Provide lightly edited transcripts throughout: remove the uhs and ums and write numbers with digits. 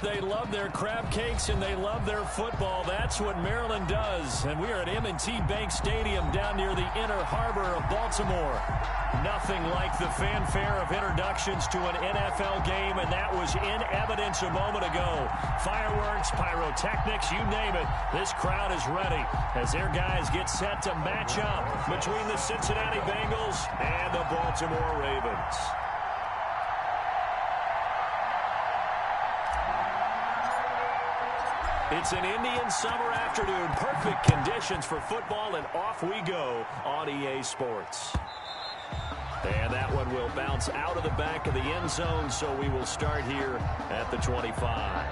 They love their crab cakes and they love their football. That's what Maryland does. And we are at M&T Bank Stadium down near the Inner Harbor of Baltimore. Nothing like the fanfare of introductions to an NFL game, and that was in evidence a moment ago. Fireworks, pyrotechnics, you name it. This crowd is ready as their guys get set to match up between the Cincinnati Bengals and the Baltimore Ravens. It's an Indian summer afternoon. Perfect conditions for football, and off we go on EA Sports. And that one will bounce out of the back of the end zone, so we will start here at the 25.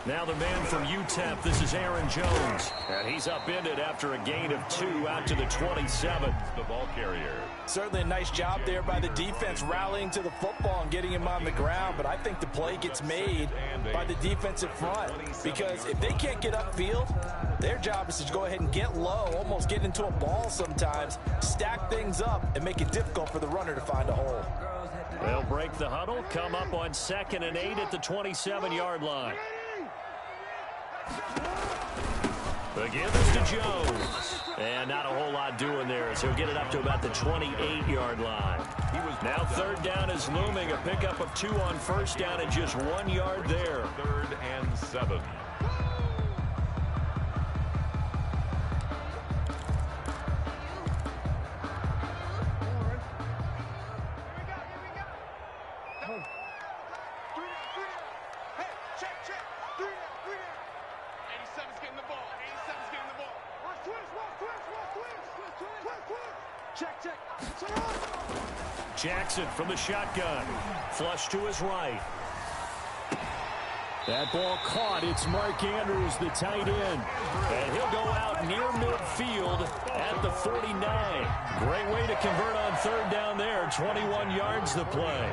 Now the man from UTEP, this is Aaron Jones. And he's upended after a gain of 2 out to the 27. The ball carrier. Certainly a nice job there by the defense rallying to the football and getting him on the ground. But I think the play gets made by the defensive front. Because if they can't get upfield, their job is to go ahead and get low, almost get into a ball sometimes, stack things up, and make it difficult for the runner to find a hole. They'll break the huddle, come up on 2nd and 8 at the 27-yard line. The give is to Jones. And not a whole lot doing there as he'll get it up to about the 28-yard line. Now 3rd down is looming. A pickup of 2 on 1st down and just 1 yard there. 3rd and 7. Jackson from the shotgun. Flush to his right. That ball caught. It's Mark Andrews, the tight end. And he'll go out near midfield at the 49. Great way to convert on 3rd down there. 21 yards the play.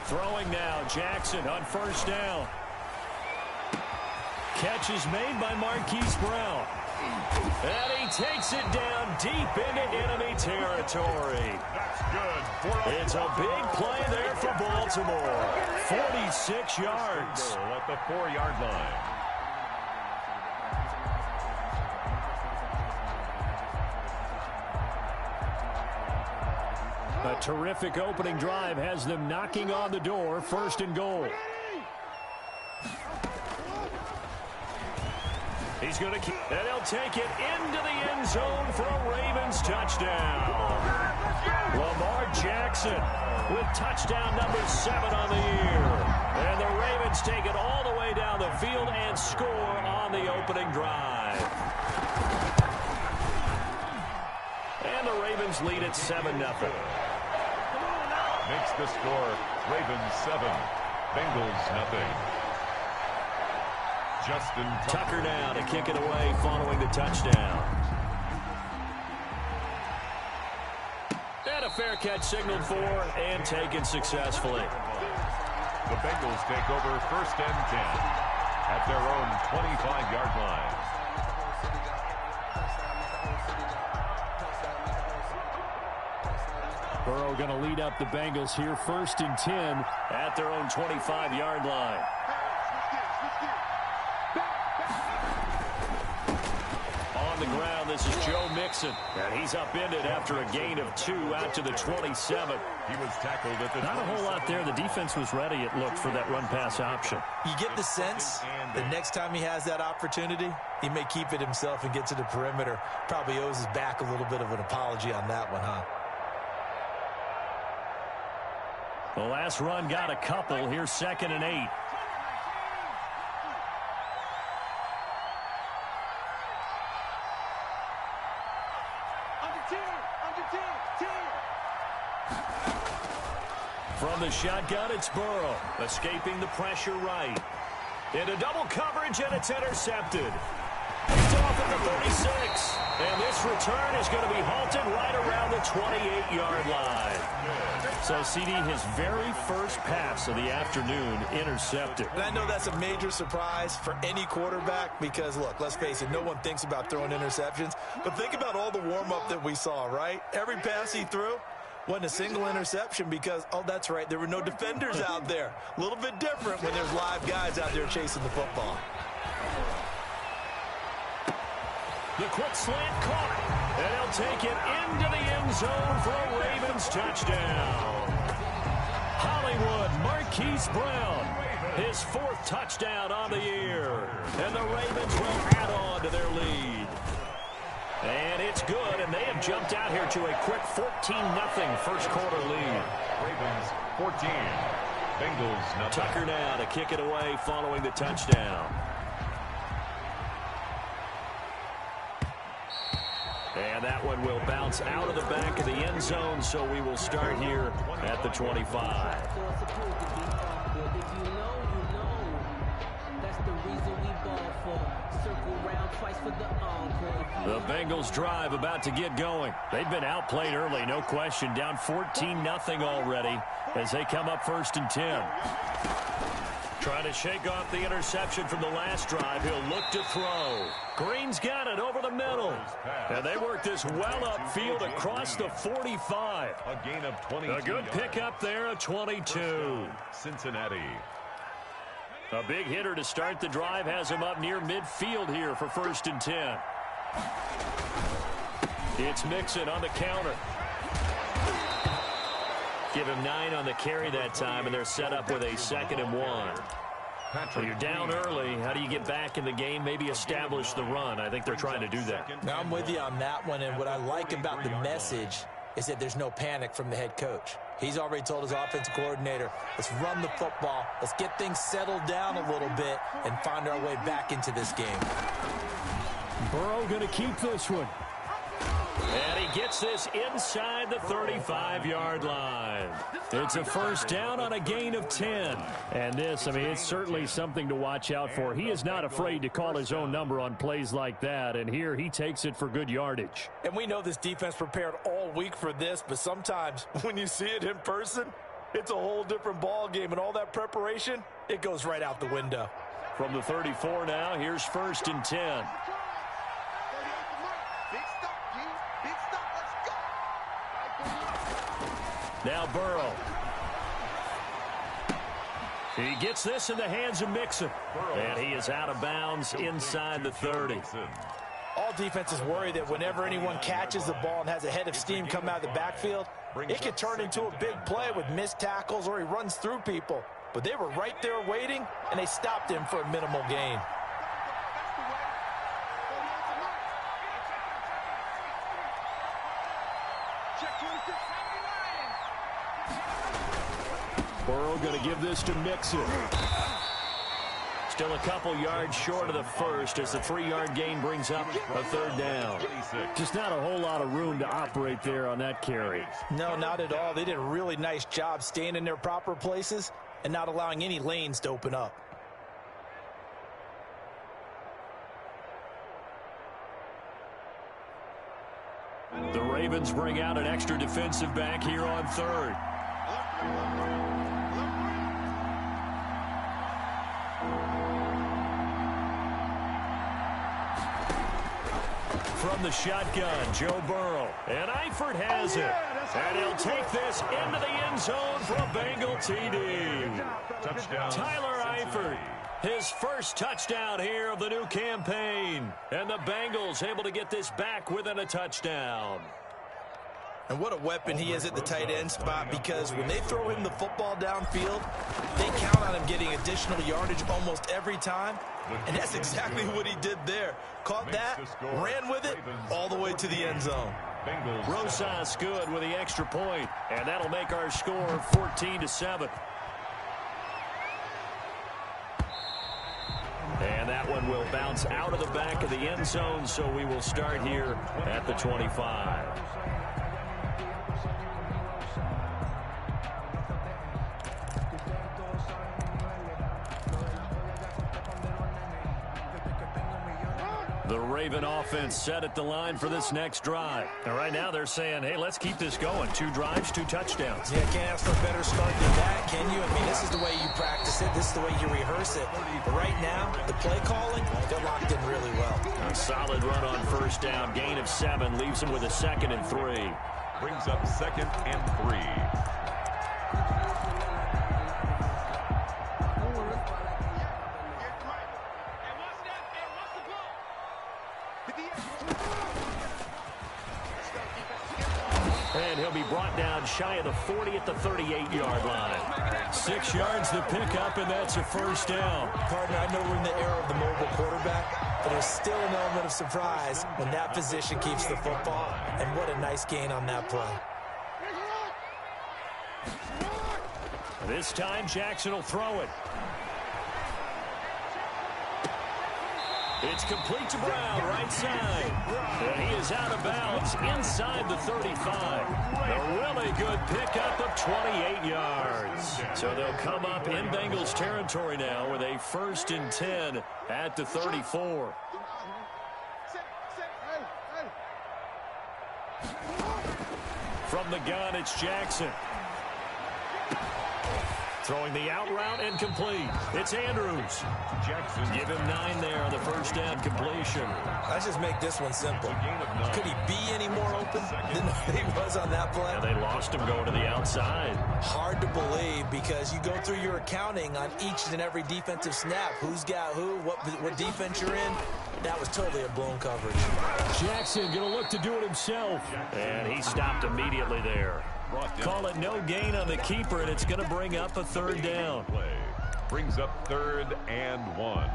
Throwing now, Jackson on 1st down. Catch is made by Marquise Brown. And he takes it down deep into enemy territory. That's good. It's a big play there for Baltimore. 46 yards. At the 4-yard line. A terrific opening drive has them knocking on the door. 1st and goal. He's going to keep, and he'll take it into the end zone for a Ravens touchdown. Lamar Jackson with touchdown number 7 on the year. And the Ravens take it all the way down the field and score on the opening drive. And the Ravens lead at 7-0. Makes the score Ravens 7, Bengals nothing. Justin Tucker now to kick it away following the touchdown. And a fair catch signaled for and taken successfully. The Bengals take over 1st and 10 at their own 25-yard line. Burrow going to lead up the Bengals here 1st and 10 at their own 25-yard line. On the ground, this is Joe Mixon. And he's upended after a gain of 2 out to the 27. He was tackled at the Not a whole lot there. The defense was ready, it looked, for that run-pass option. You get the sense the next time he has that opportunity, he may keep it himself and get to the perimeter. Probably owes his back a little bit of an apology on that one, huh? The last run got a couple. Here's 2nd and 8. From the shotgun, it's Burrow, escaping the pressure right. Into double coverage, and it's intercepted. He's off at the 36. And this return is going to be halted right around the 28-yard line. So, CD, his very first pass of the afternoon intercepted. And I know that's a major surprise for any quarterback because, look, let's face it, no one thinks about throwing interceptions. But think about all the warm-up that we saw, right? Every pass he threw wasn't a single interception because, oh, that's right, there were no defenders out there. A little bit different when there's live guys out there chasing the football. The quick slant caught, and he'll take it into the end zone for a Ravens touchdown. Hollywood Marquise Brown, his 4th touchdown on the year, and the Ravens will add on to their lead. And it's good, and they have jumped out here to a quick 14-0 first quarter lead. Ravens 14, Bengals nothing. Tucker now to kick it away following the touchdown. And that one will bounce out of the back of the end zone, so we will start here at the 25. The Bengals drive about to get going. They've been outplayed early, no question. Down 14-0 already as they come up 1st and 10. Trying to shake off the interception from the last drive. He'll look to throw. Green's got it over the middle. And they work this well upfield across the 45. A gain of 22. A good pickup there, a 22. Cincinnati. A big hitter to start the drive has him up near midfield here for 1st and 10. It's Mixon on the counter. Give him 9 on the carry that time, and they're set up with a 2nd and 1. When you're down early, how do you get back in the game, maybe establish the run? I think they're trying to do that. Now, I'm with you on that one, and what I like about the message is that there's no panic from the head coach. He's already told his offensive coordinator, let's run the football, let's get things settled down a little bit, and find our way back into this game. Burrow going to keep this one. And he gets this inside the 35-yard line. It's a 1st down on a gain of 10. And this, I mean, it's certainly something to watch out for. He is not afraid to call his own number on plays like that. And here he takes it for good yardage. And we know this defense prepared all week for this, but sometimes when you see it in person, it's a whole different ball game. And all that preparation, it goes right out the window. From the 34 now, here's 1st and 10. Now Burrow. He gets this in the hands of Mixon. And he is out of bounds inside the 30. All defenses worry that whenever anyone catches the ball and has a head of steam come out of the backfield, it could turn into a big play with missed tackles or he runs through people. But they were right there waiting, and they stopped him for a minimal gain. Burrow going to give this to Mixon. Still a couple yards short of the first as the 3-yard gain brings up a 3rd down. Just not a whole lot of room to operate there on that carry. No, not at all. They did a really nice job staying in their proper places and not allowing any lanes to open up. The Ravens bring out an extra defensive back here on 3rd. From the shotgun, Joe Burrow. And Eifert has it. And he'll take this into the end zone for a Bengal TD. Touchdown. Tyler Eifert, his 1st touchdown here of the new campaign. And the Bengals able to get this back within a touchdown. And what a weapon he is at the tight end spot, because when they throw him the football downfield, they count on him getting additional yardage almost every time. And that's exactly what he did there. Caught that, ran with it, all the way to the end zone. Rosas good with the extra point, and that'll make our score 14-7. And that one will bounce out of the back of the end zone, so we will start here at the 25. The Raven offense set at the line for this next drive. And right now they're saying, hey, let's keep this going. 2 drives, 2 touchdowns. Yeah, can't ask for a better start than that, can you? I mean, this is the way you practice it. This is the way you rehearse it. But right now, the play calling, they're locked in really well. A solid run on first down. Gain of 7 leaves them with a 2nd and 3. Brings up 2nd and 3. And he'll be brought down shy of the 40 at the 38-yard line. 6 yards to pick up, and that's a first down. Partner, I know we're in the era of the mobile quarterback, but there's still an element of surprise when that position keeps the football. And what a nice gain on that play. This time, Jackson will throw it. It's complete to Brown, right side. And he is out of bounds inside the 35. A really good pickup of 28 yards. So they'll come up in Bengals territory now with a 1st and 10 at the 34. From the gun, it's Jackson. Throwing the out route and complete. It's Andrews. Jackson. Give him 9 there on the first down completion. Let's just make this one simple. Could he be any more open than he was on that play? And they lost him going to the outside. Hard to believe because you go through your accounting on each and every defensive snap. Who's got who, what defense you're in. That was totally a blown coverage. Jackson going to look to do it himself. And he stopped immediately there. Call it no gain on the keeper, and it's going to bring up a 3rd down. Brings up 3rd and 1.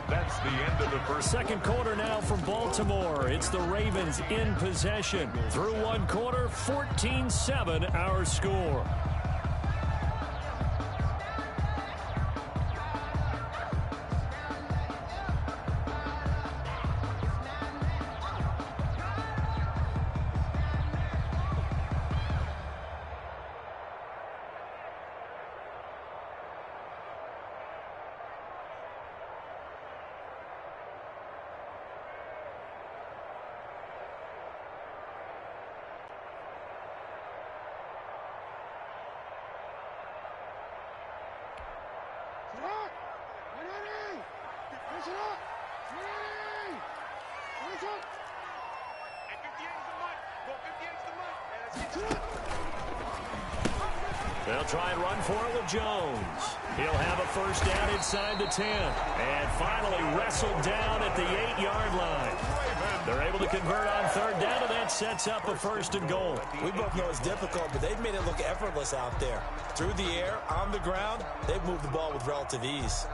That's the end of the first. 2nd quarter now from Baltimore. It's the Ravens in possession. Through 1 quarter, 14-7 our score. They'll try and run for it with Jones. He'll have a first down inside the 10. And finally wrestled down at the 8-yard line. They're able to convert on 3rd down, and that sets up a 1st and goal. We both know it's difficult, but they've made it look effortless out there. Through the air, on the ground, they've moved the ball with relative ease.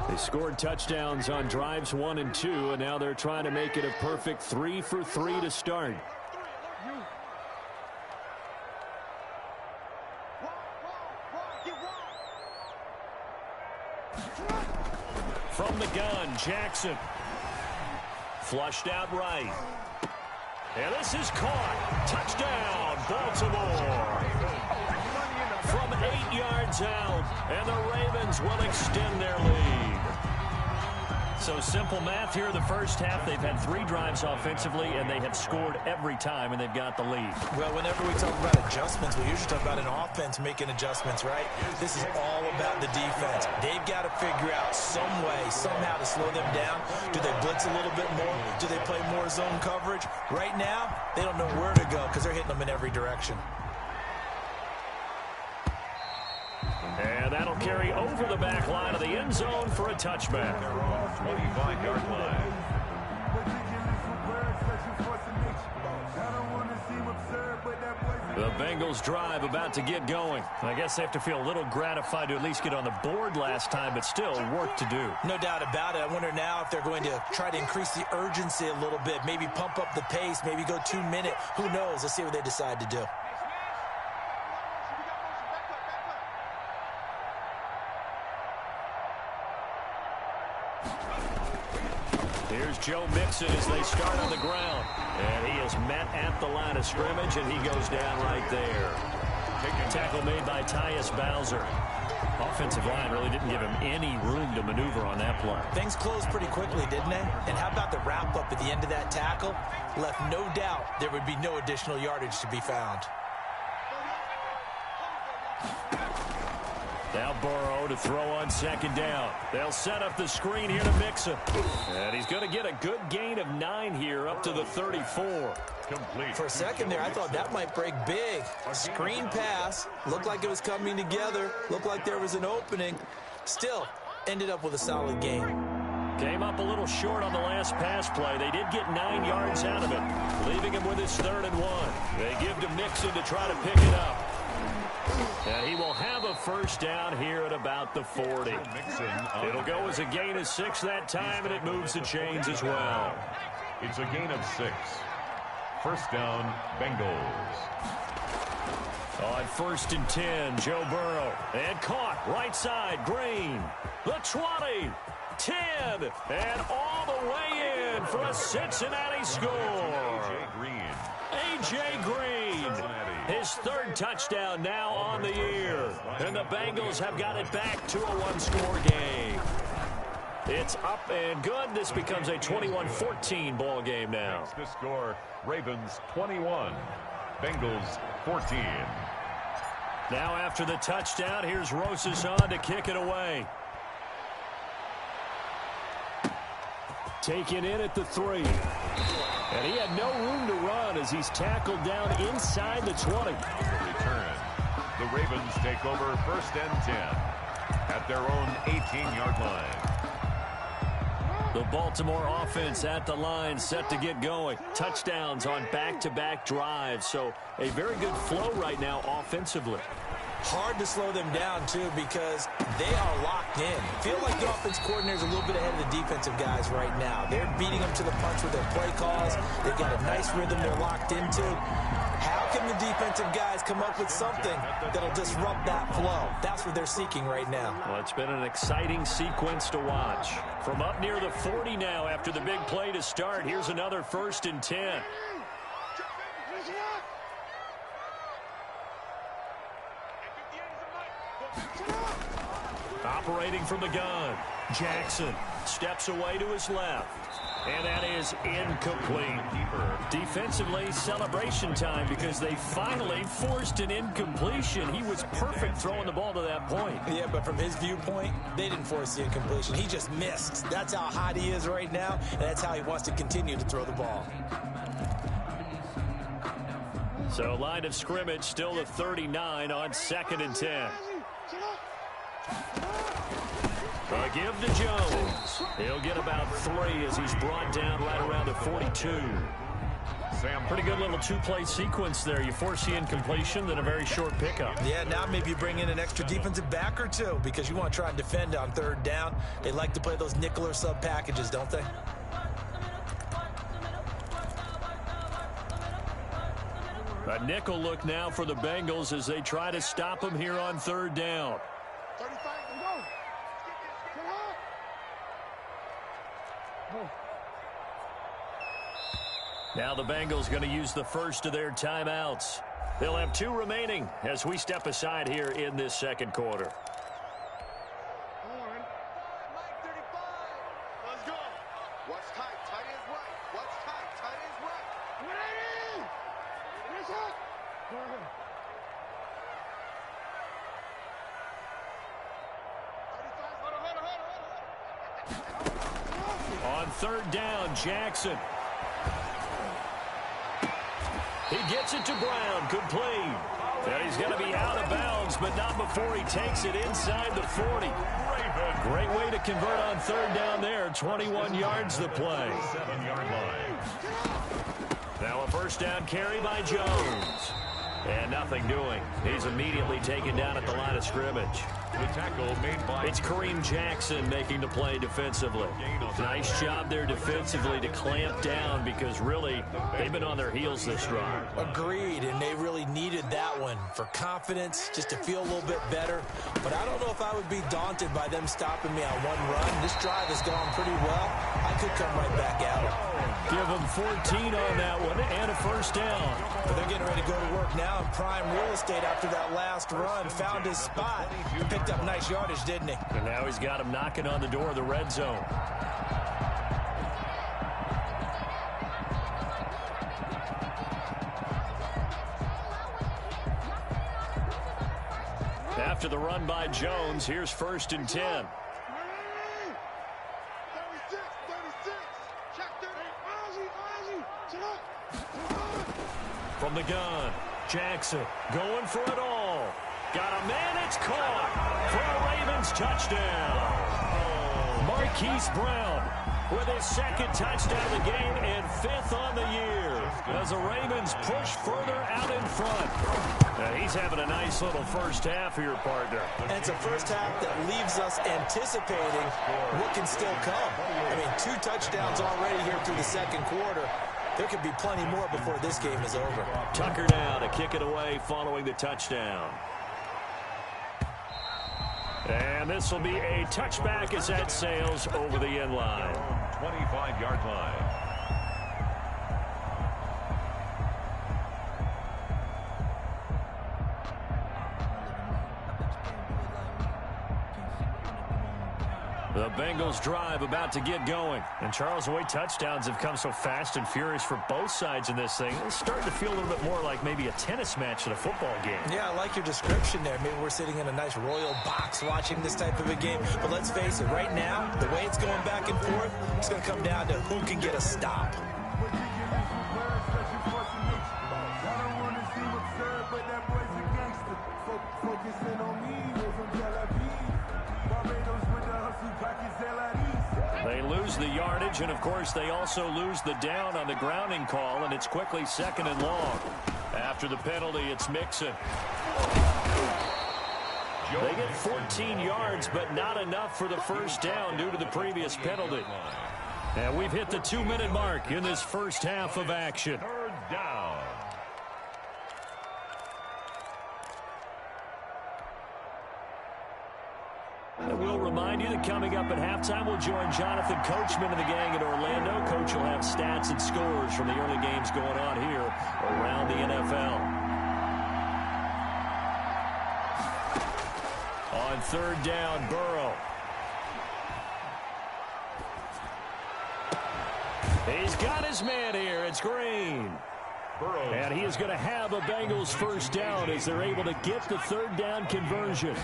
They scored touchdowns on drives 1 and 2, and now they're trying to make it a perfect 3 for 3 to start. From the gun, Jackson. Flushed out right. And this is caught. Touchdown, Baltimore. From 8 yards out, and the Ravens will extend their lead. So simple math here in the first half. They've had 3 drives offensively, and they have scored every time, and they've got the lead. Well, whenever we talk about adjustments, we usually talk about an offense making adjustments, right? This is all about the defense. They've got to figure out some way, somehow to slow them down. Do they blitz a little bit more? Do they play more zone coverage? Right now, they don't know where to go because they're hitting them in every direction. And that'll carry over the back line of the end zone for a touchback. 25-yard line. The Bengals drive about to get going. I guess they have to feel a little gratified to at least get on the board last time, but still work to do. No doubt about it. I wonder now if they're going to try to increase the urgency a little bit, maybe pump up the pace, maybe go 2 minute. Who knows? Let's see what they decide to do. Here's Joe Mixon as they start on the ground. And he is met at the line of scrimmage, and he goes down right there. Tackle made by Tyus Bowser. Offensive line really didn't give him any room to maneuver on that play. Things closed pretty quickly, didn't they? And how about the wrap-up at the end of that tackle? Left no doubt there would be no additional yardage to be found. Now Burrow to throw on second down. They'll set up the screen here to Mixon. And he's going to get a good gain of 9 here up to the 34. Complete. For a second there, I thought that might break big. Screen pass. Looked like it was coming together. Looked like there was an opening. Still, ended up with a solid gain. Came up a little short on the last pass play. They did get 9 yards out of it, leaving him with his 3rd and 1. They give to Mixon to try to pick it up. And he will have a first down here at about the 40. It'll go as a gain of 6 that time, and it moves the chains as well. It's a gain of 6. First down, Bengals. On 1st and 10, Joe Burrow. And caught right side, Green. The 20, 10, and all the way in for a Cincinnati score. A.J. Green. His 3rd touchdown now on the year. And the Bengals have got it back to a 1-score game. It's up and good. This becomes a 21-14 ball game now. The score, Ravens 21, Bengals 14. Now after the touchdown, here's Rosas on to kick it away. Taken in at the 3. And he had no room to run as he's tackled down inside the 20. Return. The Ravens take over 1st and 10 at their own 18-yard line. The Baltimore offense at the line, set to get going. Touchdowns on back-to-back drives, so a very good flow right now offensively. Hard to slow them down, too, because they are locked in. Feel like the offense coordinator is a little bit ahead of the defensive guys right now. They're beating them to the punch with their play calls. They've got a nice rhythm they're locked into. How can the defensive guys come up with something that'll disrupt that flow? That's what they're seeking right now. Well, it's been an exciting sequence to watch. From up near the 40 now after the big play to start, here's another 1st and 10. Operating from the gun, Jackson steps away to his left. And that is incomplete. Defensively, celebration time because they finally forced an incompletion. He was perfect throwing the ball to that point. Yeah, but from his viewpoint, they didn't force the incompletion. He just missed. That's how hot he is right now, and that's how he wants to continue to throw the ball. So line of scrimmage still the 39 on 2nd and 10. A give to Jones. He'll get about 3 as he's brought down right around the 42. Pretty good little 2-play sequence there. You force the incompletion, then a very short pickup. Yeah, now maybe you bring in an extra defensive back or 2 because you want to try and defend on 3rd down. They like to play those nickel or sub packages, don't they? A nickel look now for the Bengals as they try to stop him here on 3rd down. Now the Bengals going to use the first of their timeouts. They'll have 2 remaining as we step aside here in this 2nd quarter. Let's go. What's tight? Tight is right. What's tight? Tight is right. Ready? What's up? On 3rd down, Jackson. He gets it to Brown, complete. And he's going to be out of bounds, but not before he takes it inside the 40. Great way to convert on 3rd down there. 21 yards the play. 7-yard line. Now a 1st down carry by Jones. And nothing doing. He's immediately taken down at the line of scrimmage. The tackle made by... It's Kareem Jackson making the play defensively. Nice job there defensively to clamp down because really they've been on their heels this drive. Agreed, and they really needed that one for confidence, just to feel a little bit better. But I don't know if I would be daunted by them stopping me on one run. This drive has gone pretty well. I could come right back at it. Give them 14 on that one and a first down. But they're getting ready to go to work now in prime real estate after that last run. Found his spot. Picked up nice yardage, didn't he? And now he's got him knocking on the door of the red zone. After the run by Jones, here's 1st and 10. From the gun, Jackson going for it all. Got a man, it's caught for a Ravens touchdown. Marquise Brown with his 2nd touchdown of the game and 5th on the year as the Ravens push further out in front. Now he's having a nice little first half here, partner. And it's a first half that leaves us anticipating what can still come. I mean, 2 touchdowns already here through the 2nd quarter. There could be plenty more before this game is over. Tucker now to kick it away following the touchdown. And this will be a touchback as that sails over the end line. 25-yard line. The Bengals drive about to get going. And Charles, the way touchdowns have come so fast and furious for both sides in this thing, it's starting to feel a little bit more like maybe a tennis match than a football game. Yeah, I like your description there. Maybe we're sitting in a nice royal box watching this type of a game. But let's face it, right now, the way it's going back and forth, it's going to come down to who can get a stop. They lose the yardage, and of course they also lose the down on the grounding call, and it's quickly 2nd and long. After the penalty, it's Mixon. They get 14 yards, but not enough for the first down due to the previous penalty. And we've hit the 2-minute mark in this first half of action. 3rd down. And we'll remind you that coming up at halftime, we'll join Jonathan Coachman and the gang in Orlando. Coach will have stats and scores from the early games going on here around the NFL. On 3rd down, Burrow. He's got his man here. It's Green. And he is going to have a Bengals first down as they're able to get the 3rd down conversion.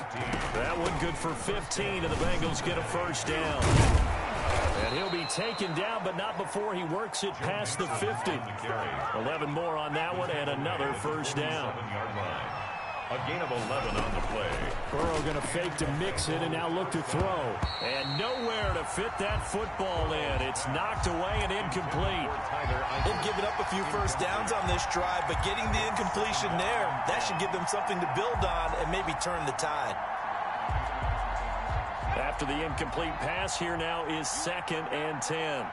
That one good for 15, and the Bengals get a first down. And he'll be taken down, but not before he works it past the 50. 11 more on that one, and another first down. A gain of 11 on the play. Burrow going to fake to mix it and now look to throw. And nowhere to fit that football in. It's knocked away and incomplete. They've given up a few first downs on this drive, but getting the incompletion there, that should give them something to build on and maybe turn the tide. After the incomplete pass, here now is 2nd and 10.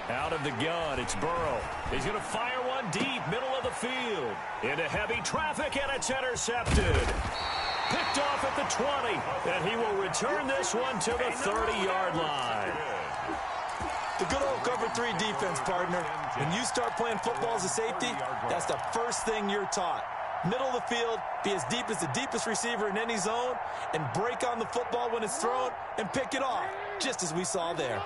Out of the gun, it's Burrow. He's going to fire one deep, middle of the field. Into heavy traffic, and it's intercepted. Picked off at the 20, and he will return this one to the 30-yard line. The good old cover 3 defense, partner. When you start playing football as a safety, that's the first thing you're taught. Middle of the field, be as deep as the deepest receiver in any zone, and break on the football when it's thrown, and pick it off, just as we saw there.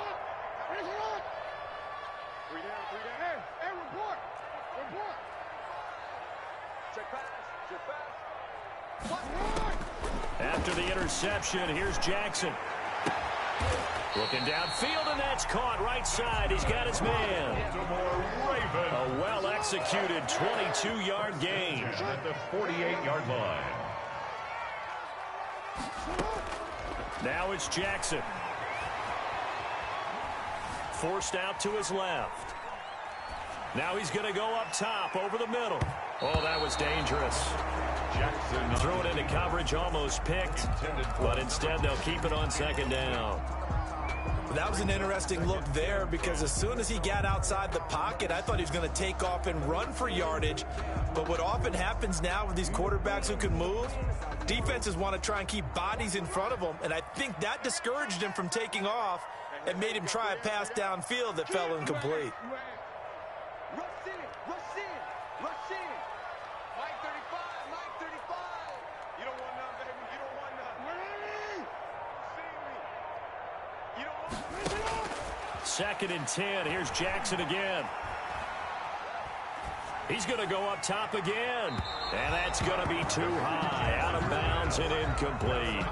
After the interception, here's Jackson. Looking downfield, and that's caught right side. He's got his man. A well-executed 22-yard gain. At the 48-yard line. Now it's Jackson. Forced out to his left. Now he's going to go up top over the middle. Oh, that was dangerous. Threw it into coverage, almost picked, but instead they'll keep it on second down. That was an interesting look there because as soon as he got outside the pocket, I thought he was going to take off and run for yardage. But what often happens now with these quarterbacks who can move, defenses want to try and keep bodies in front of them, and I think that discouraged him from taking off and made him try a pass downfield that fell incomplete. Second and 10. Here's Jackson again. He's going to go up top again. And that's going to be too high. Out of bounds and incomplete.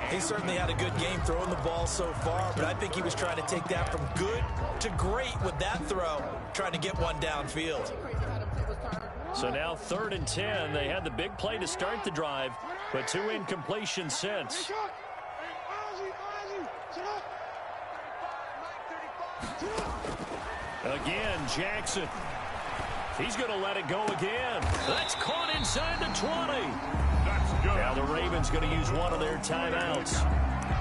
He certainly had a good game throwing the ball so far, but I think he was trying to take that from good to great with that throw, trying to get one downfield. So now 3rd and 10. They had the big play to start the drive, but 2 incompletions since. Again, Jackson. He's going to let it go again. That's caught inside the 20. That's good. Now the Ravens going to use one of their timeouts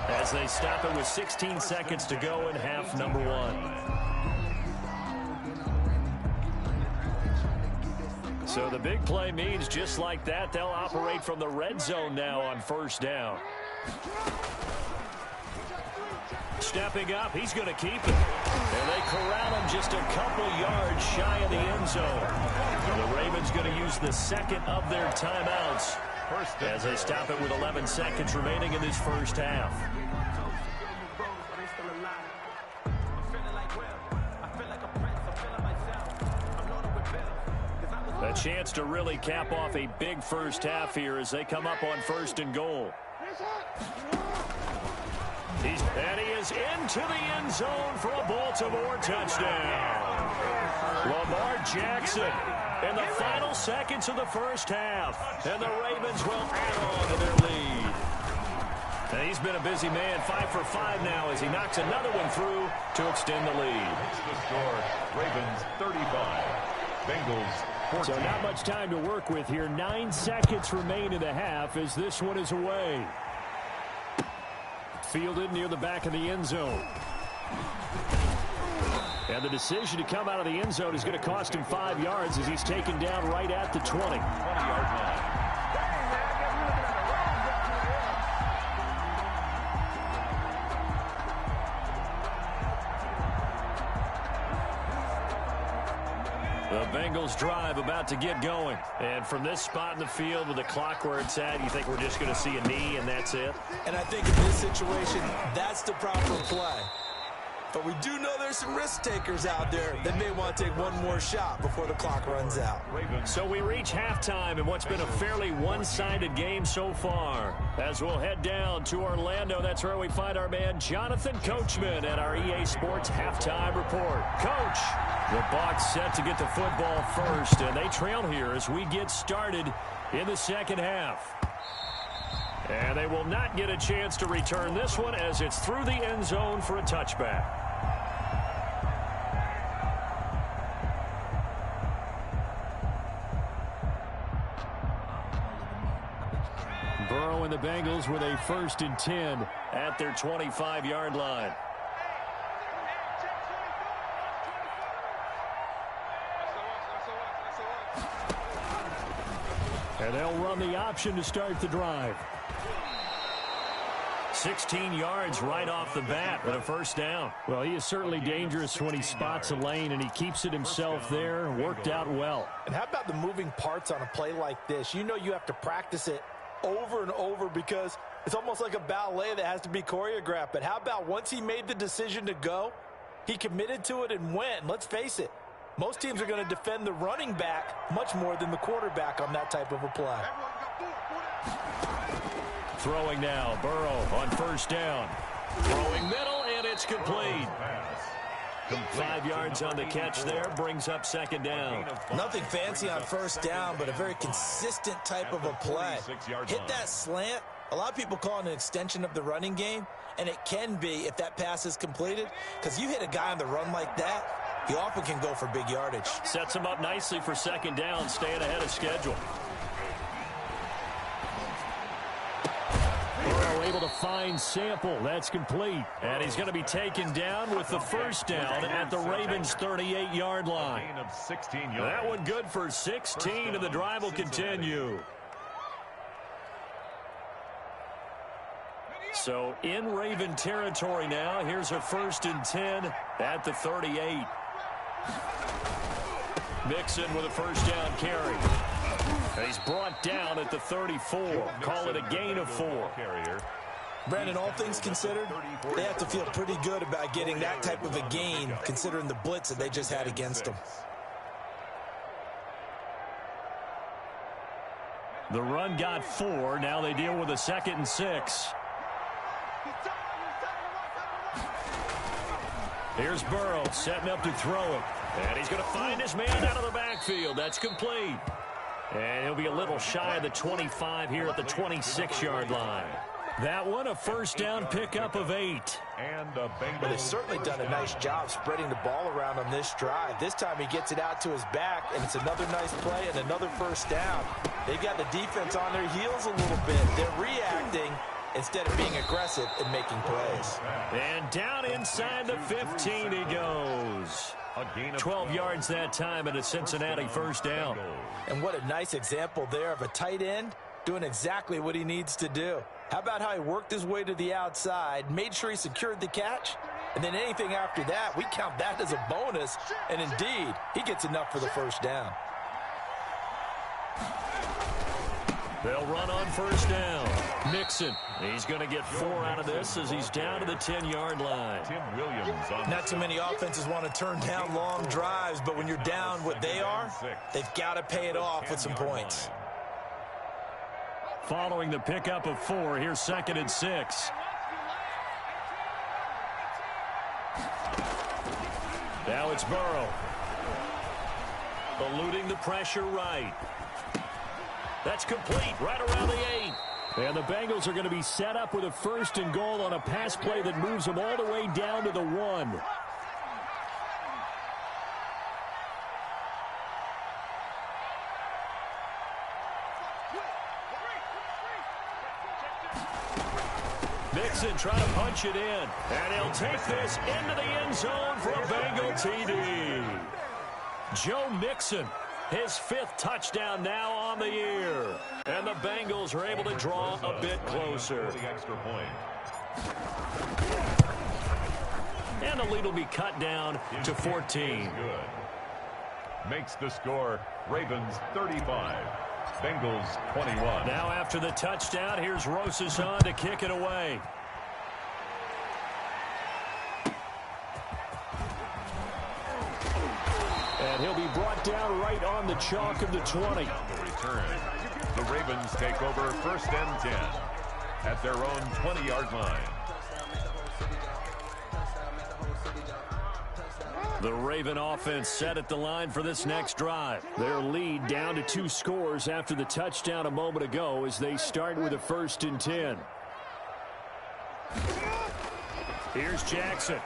as they stop it with 16 seconds to go in half number 1. So the big play means just like that, they'll operate from the red zone now on 1st down. Stepping up, he's going to keep it. And they corral him just a couple yards shy of the end zone. The Ravens going to use the second of their timeouts as they stop it with 11 seconds remaining in this first half. A chance to really cap off a big first half here as they come up on 1st and goal. And he is into the end zone for a Baltimore touchdown. Lamar Jackson in the final seconds of the first half. And the Ravens will add on to their lead. And he's been a busy man, 5 for 5 now as he knocks another one through to extend the lead. It's the score, Ravens 35, Bengals 14. So not much time to work with here. 9 seconds remain in the half as this one is away. Fielded near the back of the end zone. And the decision to come out of the end zone is going to cost him 5 yards as he's taken down right at the 20-yard line. The Bengals drive about to get going. And from this spot in the field with the clock where it's at, you think we're just going to see a knee and that's it? And I think in this situation, that's the proper play. But we do know there's some risk takers out there that may want to take one more shot before the clock runs out. So we reach halftime in what's been a fairly one-sided game so far. As we'll head down to Orlando, that's where we find our man Jonathan Coachman at our EA Sports Halftime Report. Coach, the Bucs set to get the football first, and they trail here as we get started in the second half. And they will not get a chance to return this one as it's through the end zone for a touchback. Burrow and the Bengals with a 1st and 10 at their 25-yard line. And they'll run the option to start the drive. 16 yards right off the bat with a 1st down. Well, he is certainly dangerous when he spots a lane, and he keeps it himself there. Worked out well. And how about the moving parts on a play like this? You know you have to practice it over and over because it's almost like a ballet that has to be choreographed. But how about once he made the decision to go, he committed to it and went. Let's face it, most teams are going to defend the running back much more than the quarterback on that type of a play. Throwing now, Burrow on 1st down. Throwing middle, and it's complete. 5 yards on the catch there, brings up 2nd down. Nothing fancy on 1st down, but a very consistent type of a play. Hit that slant. A lot of people call it an extension of the running game, and it can be if that pass is completed, because you hit a guy on the run like that, He often can go for big yardage. Sets him up nicely for second down, staying ahead of schedule. Burrow able to find Sample. That's complete. And he's going to be taken down with the first down at the Ravens' 38-yard line. That one good for 16, and the drive will continue. So in Raven territory now. Here's a 1st and 10 at the 38. Mixon with a first down carry. And he's brought down at the 34. Call it a gain of 4. Brandon, all things considered, they have to feel pretty good about getting that type of a gain, considering the blitz that they just had against them. The run got 4. Now they deal with a 2nd and 6. Here's Burrow setting up to throw it. And he's going to find his man out of the backfield. That's complete. And he'll be a little shy of the 25 here at the 26-yard line. That one, a first down pickup of 8. But they've certainly done a nice job spreading the ball around on this drive. This time he gets it out to his back, and it's another nice play and another first down. They've got the defense on their heels a little bit. They're reacting instead of being aggressive and making plays. And down inside the 15 he goes. 12 yards that time, and a Cincinnati first down. And what a nice example there of a tight end doing exactly what he needs to do. How about how he worked his way to the outside, made sure he secured the catch, and then anything after that, we count that as a bonus, and indeed, he gets enough for the first down. They'll run on first down. Mixon, he's going to get 4 out of this as he's down to the 10-yard line. Not too many offenses want to turn down long drives, but when you're down what they are, they've got to pay it off with some points. Following the pickup of 4, here's 2nd and 6. Now it's Burrow. Eluding the pressure right. That's complete right around the 8. And the Bengals are going to be set up with a 1st and goal on a pass play that moves them all the way down to the 1. Mixon trying to punch it in. And he'll take this into the end zone for a Bengal TD. Joe Mixon, his 5th touchdown now on the year. And the Bengals are able to draw a bit closer. And the lead will be cut down to 14. Makes the score Ravens 35. Bengals 21. Now after the touchdown, here's Rosas on to kick it away. And he'll be brought down right on the chalk of the 20. The return. The Ravens take over 1st and 10 at their own 20-yard line. The Raven offense set at the line for this next drive. Their lead down to 2 scores after the touchdown a moment ago as they start with a 1st and 10. Here's Jackson.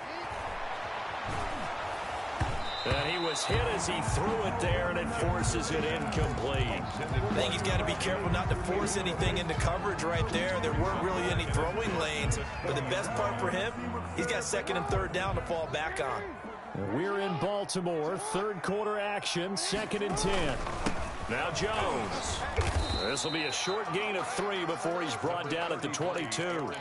And he was hit as he threw it there, and it forces it incomplete. I think he's got to be careful not to force anything into coverage right there. There weren't really any throwing lanes, but the best part for him, he's got 2nd and 3rd down to fall back on. We're in Baltimore, 3rd quarter action, 2nd and 10. Now Jones. This will be a short gain of 3 before he's brought down at the 22.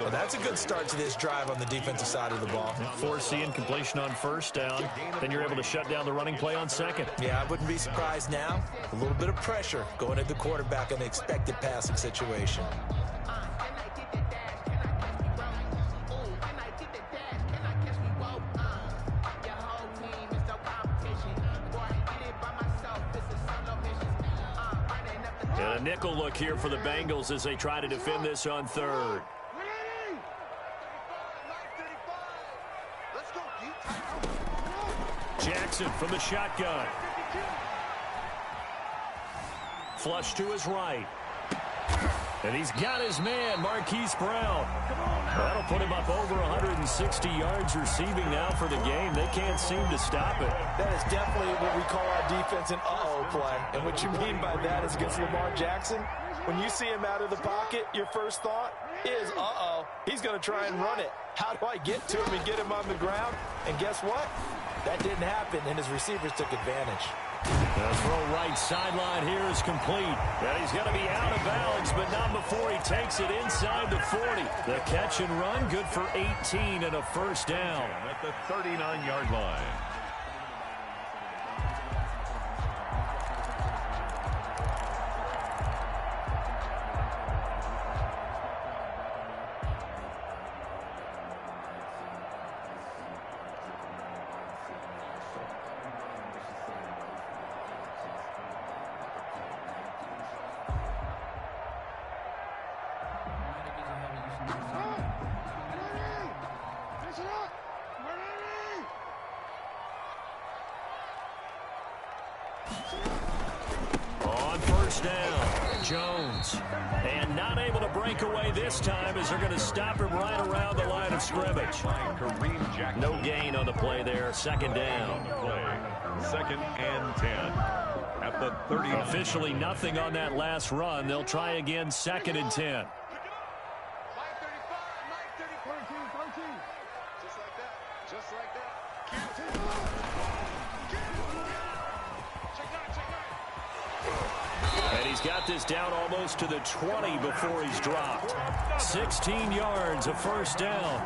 Well, that's a good start to this drive on the defensive side of the ball. Force the incompletion on 1st down. Then you're able to shut down the running play on 2nd. Yeah, I wouldn't be surprised now. A little bit of pressure going at the quarterback in the expected passing situation. And a nickel look here for the Bengals as they try to defend this on 3rd. Jackson from the shotgun. Flush to his right. And he's got his man, Marquise Brown. That'll put him up over 160 yards receiving now for the game. They can't seem to stop it. That is definitely what we call our defense an uh-oh play. And what you mean by that is against Lamar Jackson, when you see him out of the pocket, your first thought is, uh-oh, he's going to try and run it. How do I get to him and get him on the ground? And guess what? That didn't happen, and his receivers took advantage. The throw right sideline here is complete. And he's going to be out of bounds, but not before he takes it inside the 40. The catch and run, good for 18 and a first down. At the 39-yard line. On first down, Jones. And not able to break away this time as they're going to stop him right around the line of scrimmage. No gain on the play there, second down. Second and 10. At the 30. Officially nothing on that last run. They'll try again, second and 10. Just like that. And he's got this down almost to the 20 before he's dropped. 16 yards, a first down.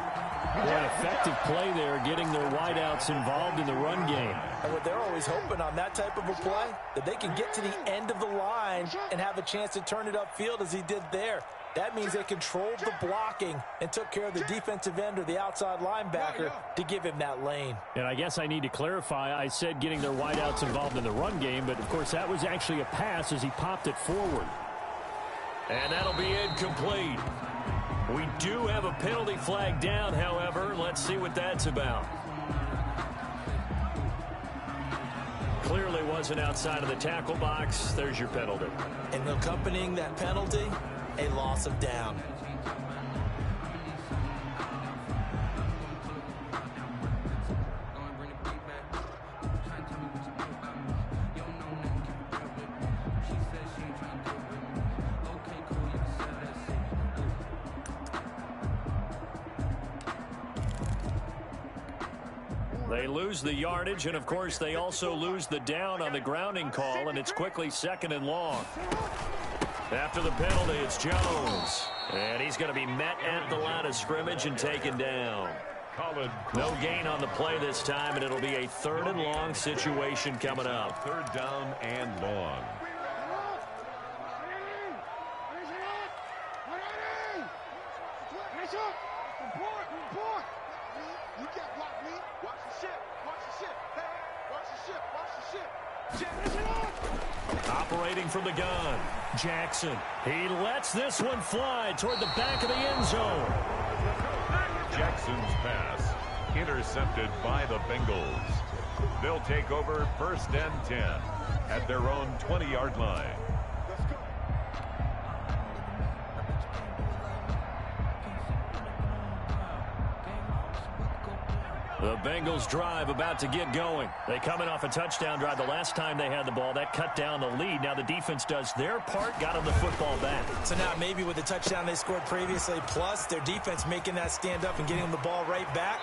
An effective play there, getting their wideouts involved in the run game. And what they're always hoping on that type of a play, that they can get to the end of the line and have a chance to turn it upfield as he did there. That means they controlled the blocking and took care of the defensive end or the outside linebacker to give him that lane. And I guess I need to clarify, I said getting their wideouts involved in the run game, but of course that was actually a pass as he popped it forward. And that'll be incomplete. We do have a penalty flag down, however. Let's see what that's about. Clearly wasn't outside of the tackle box. There's your penalty. And accompanying that penalty, a loss of down. They lose the yardage, and of course they also lose the down on the grounding call, and it's quickly second and long. After the penalty, it's Jones. And he's going to be met at the line of scrimmage and taken down. No gain on the play this time, and it'll be a third and long situation coming up. Third down and long. You can't block me. Watch the ship. Watch the ship. Hey, watch the ship. Watch the ship. Operating from the gun, Jackson. He lets this one fly toward the back of the end zone. Jackson's pass intercepted by the Bengals. They'll take over first and 10 at their own 20-yard line. The Bengals drive about to get going. They coming off a touchdown drive the last time they had the ball. That cut down the lead. Now the defense does their part, got them the football back. So now maybe with the touchdown they scored previously, plus their defense making that stand up and getting them the ball right back,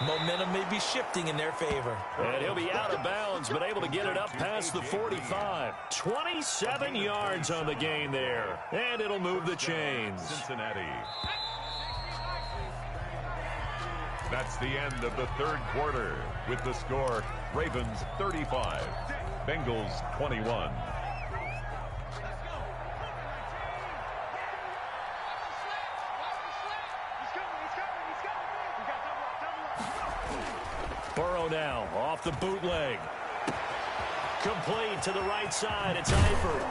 momentum may be shifting in their favor. And he'll be out of bounds, but able to get it up past the 45. 27 yards on the gain there. And it'll move the chains. Cincinnati. That's the end of the third quarter with the score Ravens 35, Bengals 21. Burrow now off the bootleg. Complete to the right side. It's Eifert.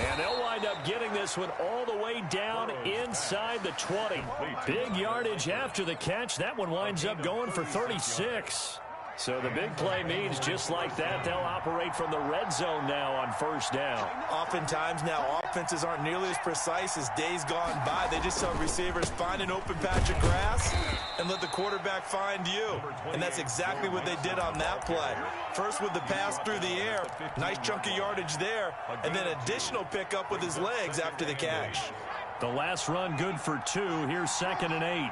And they'll wind up getting this one all the way down inside the 20. Big yardage after the catch. That one winds up going for 36. So the big play means just like that, they'll operate from the red zone now on first down. Oftentimes now, offenses aren't nearly as precise as days gone by. They just tell receivers, find an open patch of grass and let the quarterback find you. And that's exactly what they did on that play. First with the pass through the air, nice chunk of yardage there, and then additional pickup with his legs after the catch. The last run good for 2. Here's 2nd and 8.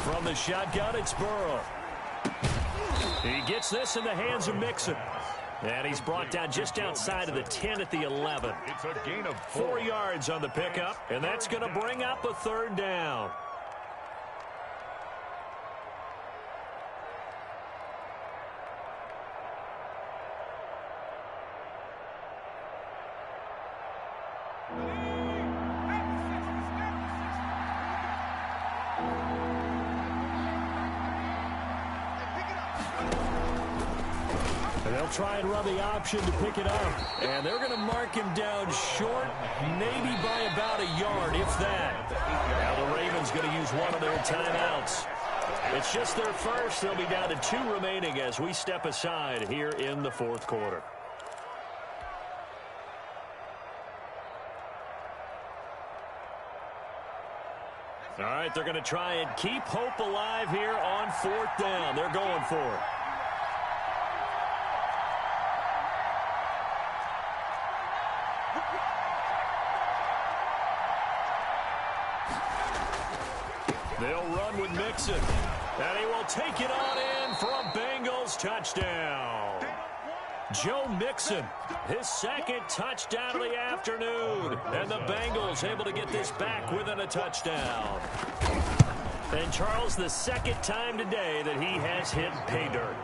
From the shotgun, it's Burrow. He gets this in the hands of Mixon. And he's brought down just outside of the 10 at the 11. It's a gain of 4 yards on the pickup, and that's going to bring up a 3rd down. And they'll try and run the option to pick it up. And they're going to mark him down short, maybe by about a yard, if that. Now the Ravens going to use one of their timeouts. It's just their first. They'll be down to 2 remaining as we step aside here in the 4th quarter. All right, they're going to try and keep hope alive here on 4th down. They're going for it. They'll run with Mixon, and he will take it on in for a Bengals touchdown. Joe Mixon, his 2nd touchdown of the afternoon, and the Bengals able to get this back within a touchdown. And Charles, the 2nd time today that he has hit pay dirt.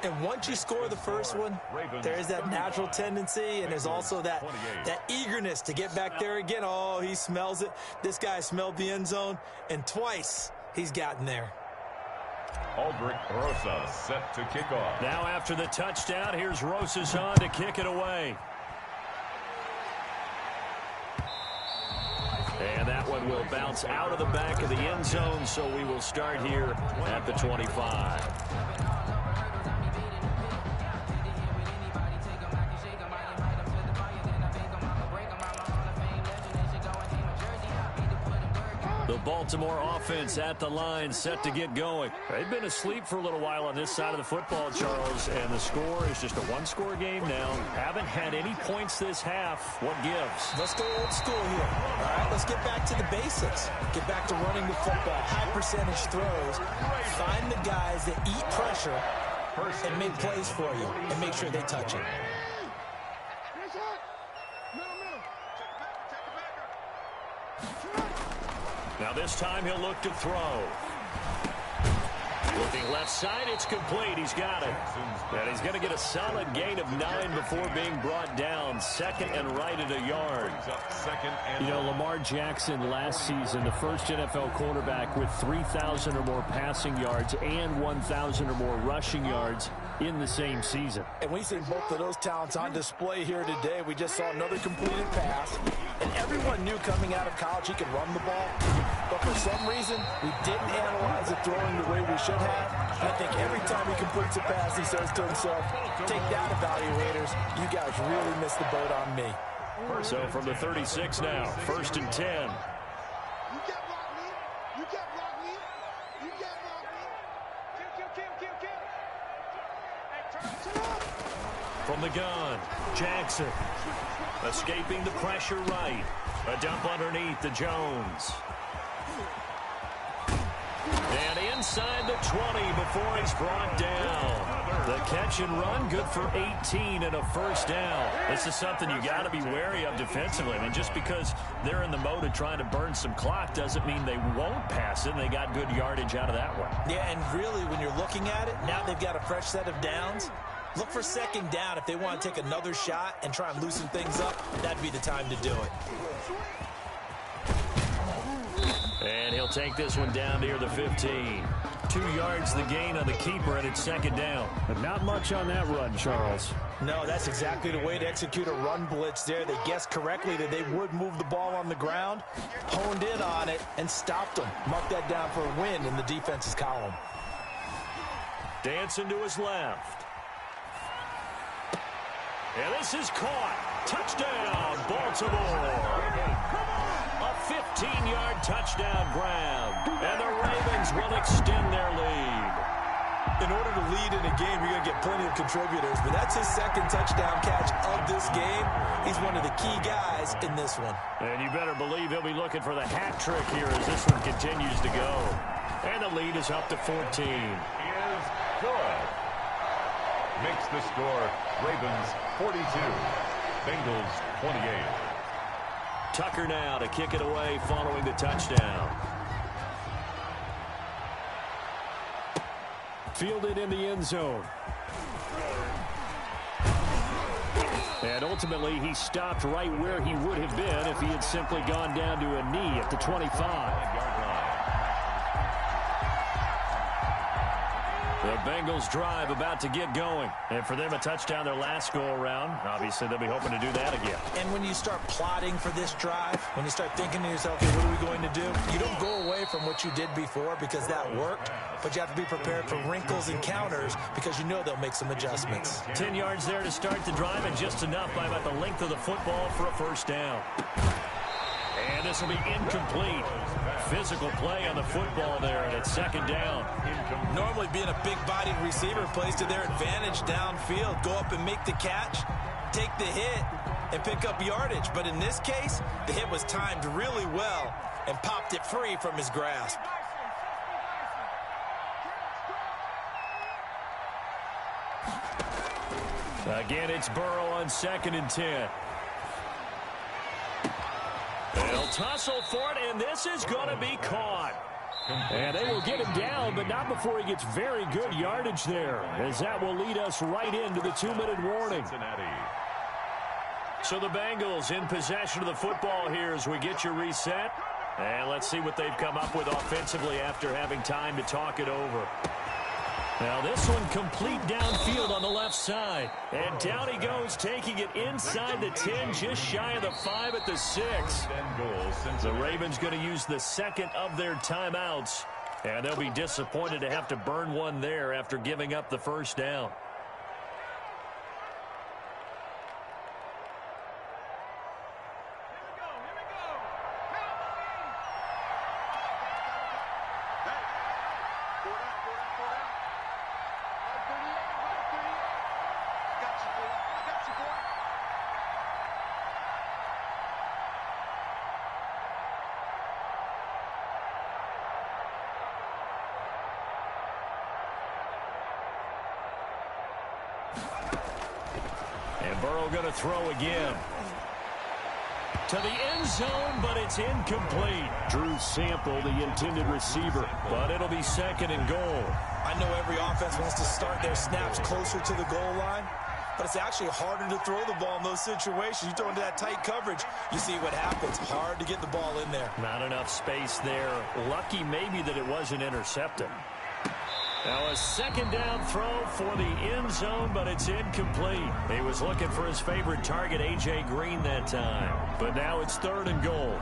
And once you score the first one, there is that natural tendency, and there's also that eagerness to get back there again. Oh, he smells it. This guy smelled the end zone, and twice he's gotten there. Aldrich Rosa set to kick off. Now after the touchdown, here's Rosas on to kick it away. And that one will bounce out of the back of the end zone, so we will start here at the 25. The Baltimore offense at the line, set to get going. They've been asleep for a little while on this side of the football, Charles, and the score is just a one-score game now. Haven't had any points this half. What gives? Let's go old school here. All right, let's get back to the basics. Get back to running the football, high percentage throws. Find the guys that eat pressure and make plays for you and make sure they touch it. Now this time he'll look to throw. Looking left side, it's complete. He's got it. And he's going to get a solid gain of 9 before being brought down. 2nd and right at a yard. You know, Lamar Jackson last season, the first NFL quarterback with 3,000 or more passing yards and 1,000 or more rushing yards in the same season. And we've seen both of those talents on display here today. We just saw another completed pass. And everyone knew coming out of college he could run the ball. But for some reason, we didn't analyze it throwing the way we should have. And I think every time he completes a pass, he says to himself, take that, evaluators. You guys really missed the boat on me. So from the 36 now, 1st and 10. You can't block me. You can't block me. You can't block me. Kill. Hey, turn up. From the gun, Jackson. Escaping the pressure right. A dump underneath to Jones. And inside the 20 before he's brought down. The catch and run, good for 18 and a 1st down. This is something you got to be wary of defensively. I mean, just because they're in the mode of trying to burn some clock doesn't mean they won't pass it. They got good yardage out of that one. Yeah, and really, when you're looking at it, now they've got a fresh set of downs. Look for 2nd down. If they want to take another shot and try and loosen things up, that'd be the time to do it. And he'll take this one down near the 15. 2 yards the gain on the keeper, and it's second down. But not much on that run, Charles. No, that's exactly the way to execute a run blitz there. They guessed correctly that they would move the ball on the ground, honed in on it, and stopped them. Mark that down for a win in the defense's column. Dancing to his left. And this is caught. Touchdown, Baltimore. A 15-yard touchdown grab. And the Ravens will extend their lead. In order to lead in a game, you're going to get plenty of contributors, but that's his second touchdown catch of this game. He's one of the key guys in this one. And you better believe he'll be looking for the hat trick here as this one continues to go. And the lead is up to 14. Is good. Makes the score Ravens 42, Bengals 28. Tucker now to kick it away following the touchdown. Fielded in the end zone. And ultimately, he stopped right where he would have been if he had simply gone down to a knee at the 25. The Bengals drive about to get going. And for them, a touchdown their last go-around. Obviously, they'll be hoping to do that again. And when you start plotting for this drive, when you start thinking to yourself, okay, what are we going to do? You don't go away from what you did before because that worked, but you have to be prepared for wrinkles and counters because you know they'll make some adjustments. 10 yards there to start the drive, and just enough by about the length of the football for a first down. And this will be incomplete. Physical play on the football there, and it's second down. Normally being a big-bodied receiver plays to their advantage downfield. Go up and make the catch, take the hit, and pick up yardage. But in this case, the hit was timed really well and popped it free from his grasp. Again, it's Burrow on 2nd and 10. They'll tussle for it, and this is going to be caught. And they will get him down, but not before he gets very good yardage there, as that will lead us right into the 2-minute warning. So the Bengals in possession of the football here as we get you reset. And let's see what they've come up with offensively after having time to talk it over. Now this one complete downfield on the left side. And down he goes, taking it inside the 10, just shy of the 5 at the 6. The Ravens going to use the second of their timeouts. And they'll be disappointed to have to burn one there after giving up the first down. Burrow going to throw again. To the end zone, but it's incomplete. Drew Sample, the intended receiver, but it'll be 2nd and goal. I know every offense wants to start their snaps closer to the goal line, but it's actually harder to throw the ball in those situations. You throw into that tight coverage, you see what happens. Hard to get the ball in there. Not enough space there. Lucky maybe that it wasn't intercepted. Now a 2nd down throw for the end zone, but it's incomplete. He was looking for his favorite target, A.J. Green, that time. But now it's 3rd and goal.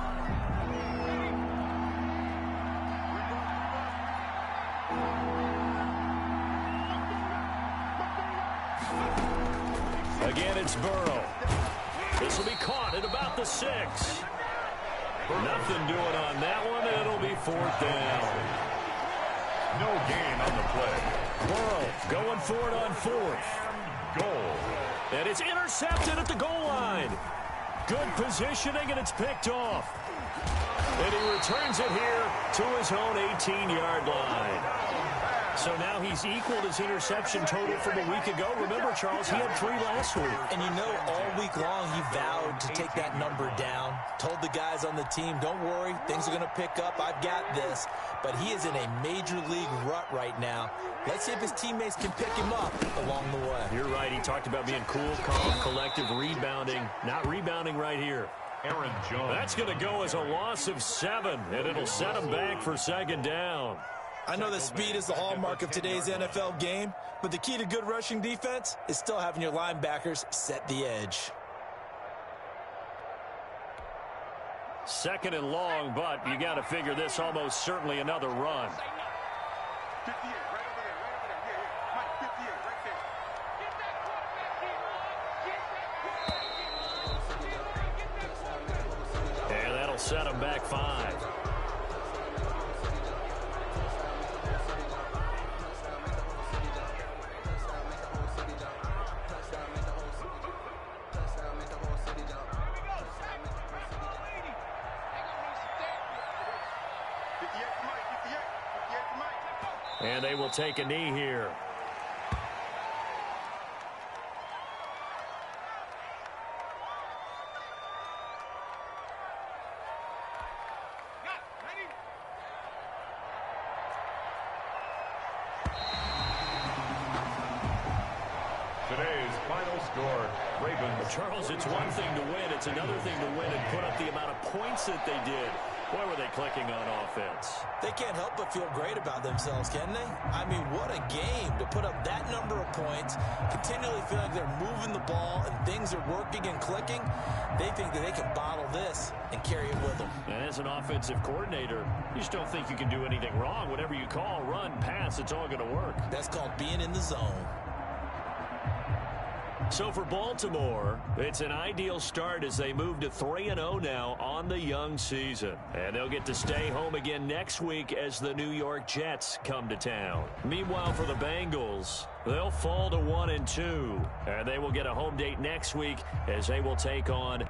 Again, it's Burrow. This will be caught at about the 6. Nothing doing on that one, and it'll be 4th down. No gain on the play. Burrow going for it on 4th. Goal. And it's intercepted at the goal line. Good positioning, and it's picked off. And he returns it here to his own 18-yard line. So now he's equaled his interception total from a week ago. Remember, Charles, he had 3 last week. And you know, all week long he vowed to take that number down. Told the guys on the team, don't worry, things are going to pick up. I've got this. But he is in a major league rut right now. Let's see if his teammates can pick him up along the way. You're right. He talked about being cool, calm, collective, rebounding. Not rebounding right here. Aaron Jones. That's going to go as a loss of 7, and it'll set him back for 2nd down. I know that speed is the hallmark of today's NFL game, but the key to good rushing defense is still having your linebackers set the edge. Second and long, but you got to figure this almost certainly another run. 58, right over there, Yeah. Mike, 58, right there. Get that quarterback, D-Roy. And that'll set them back 5. And they will take a knee here. Today's final score, Ravens. Charles, it's one thing to win. It's another thing to win and put up the amount of points that they did. Boy, were they clicking on offense. They can't help but feel great about themselves, can they? I mean, what a game to put up that number of points, continually feel like they're moving the ball and things are working and clicking. They think that they can bottle this and carry it with them. And as an offensive coordinator, you just don't think you can do anything wrong. Whatever you call, run, pass, it's all going to work. That's called being in the zone. So for Baltimore, it's an ideal start as they move to 3-0 now on the young season. And they'll get to stay home again next week as the New York Jets come to town. Meanwhile, for the Bengals, they'll fall to 1-2. And they will get a home date next week as they will take on